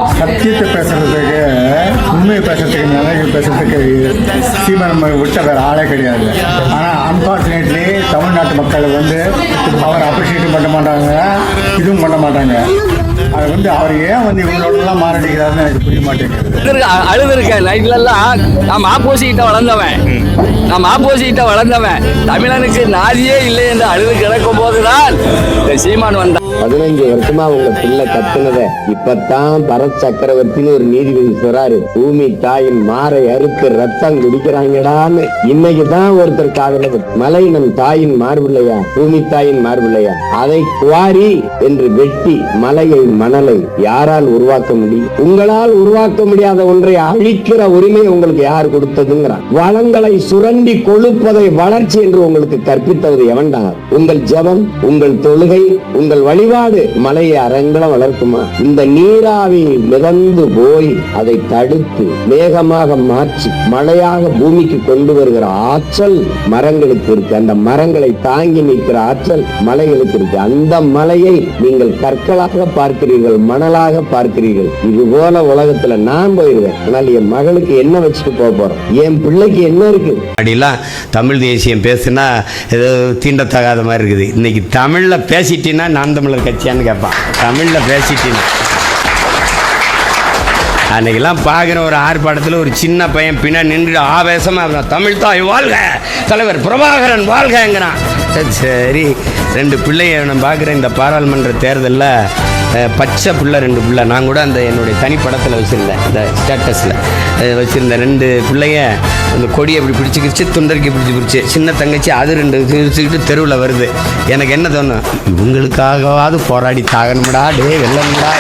சத்தியத்தை பேசுறதுக்கு, உண்மையை பேசுறதுக்கு, நிலைகள் பேசுறதுக்கு சீமா நம்ம விட்ட வேற ஆளே கிடையாது. ஆனால் அன்பார்ச்சுனேட்லி தமிழ்நாட்டு மக்கள் அவர் அப்ரிஷியேட்டும் பண்ண மாட்டாங்க, இதுவும் பண்ண மாட்டாங்க. அது அவர் ஏன் இவங்களோடலாம் மாரடிக்கிறாருன்னு எனக்கு புரிய மாட்டேங்குது. அழுதுருக்கேன் நைட்லலாம். நாம் ஆப்போசிட்டை வளர்ந்தவன் தமிழனுக்கு நாதியே இல்லை என்று அழுது கிடக்கும் போதுதான் சீமான் வந்தான். 15 வருஷமா உங்க பிள்ளை கத்துனத இப்பதான் பரத் சக்கரவர்த்தின்னு ஒரு நீதிபதி சொல்றாரு, பூமி தாயின் மாறை அறுத்து ரத்தம் குடிக்கிறாங்கடான்னு. இன்னைக்குதான் ஒருத்தர் காதல மலை நம் தாயின் மார்பிள்ளையா, பூமி தாயின் மார்பிள்ளையா, அதை குவாரி என்று வெட்டி மலையை மணலை யாரால் உருவாக்க முடியும்? உங்களால் உருவாக்க முடியாத ஒன்றை அழிக்கிற உரிமை உங்களுக்கு யார் கொடுத்ததுங்கிறான். வளங்களை சுரண்டி கொழுப்பதை வளர்ச்சி என்று உங்களுக்கு கற்பித்தது எவன்டா? உங்கள் ஜபம், உங்கள் தொழுகை, உங்கள் வழிபாடு மலையை அரங்கலம் வளர்க்குமா? இந்த நீராவி மிதந்து போய் அதை தடுத்து மேகமாக மாற்றி மழையாக பூமிக்கு கொண்டு வருகிற ஆற்றல் மரங்களுக்கு இருக்கு. அந்த மரங்களை தாங்கி நிற்கிற ஆற்றல் மலைகளுக்கு இருக்கு. அந்த மலையை நீங்கள் கற்களாக பார்க்கிறீர்கள், மணலாக பார்க்கிறீர்கள். இது போல உலகத்துல நான் போயிருவேன். ஆனால் என் மகளுக்கு என்ன வச்சுட்டு போக போறோம்? என் பிள்ளைக்கு என்ன இருக்கு? அப்படிலாம் தமிழ் தேசியம் பேசுனா ஏதோ தீண்டத்தகாத மாதிரி இருக்குது. இன்னைக்கு தமிழ்ல பேசிட்டீங்கன்னா நான் தமிழர் கட்சியான்னு கேட்பான். தமிழ்ல பேசிட்டீங்கன்னா அன்னைக்கெல்லாம் பார்க்குற ஒரு ஆர்ப்பாட்டத்தில் ஒரு சின்ன பையன் பின்ன நின்று ஆவேசமாக தமிழ் தாய் வாழ்க, தலைவர் பிரபாகரன் வாழ்கங்கிறான். சரி, 2 பிள்ளைய நான் பார்க்குறேன். இந்த பாராளுமன்ற தேர்தலில் பச்சை பிள்ளை 2 பிள்ளை நான் கூட அந்த என்னுடைய தனிப்படத்தில் வச்சுருந்தேன், இந்த ஸ்டேட்டஸில் வச்சுருந்தேன். 2 பிள்ளைய அந்த கொடியை அப்படி பிடிச்சிக்கிச்சு, துண்டறிக்கை பிடிச்சி சின்ன தங்கச்சி அது 2 பிடிச்சிக்கிட்டு தெருவில் வருது. எனக்கு என்ன தோணும், இவங்களுக்காகவாவது போராடி தாகணும்டா, டே வெள்ளம்டா.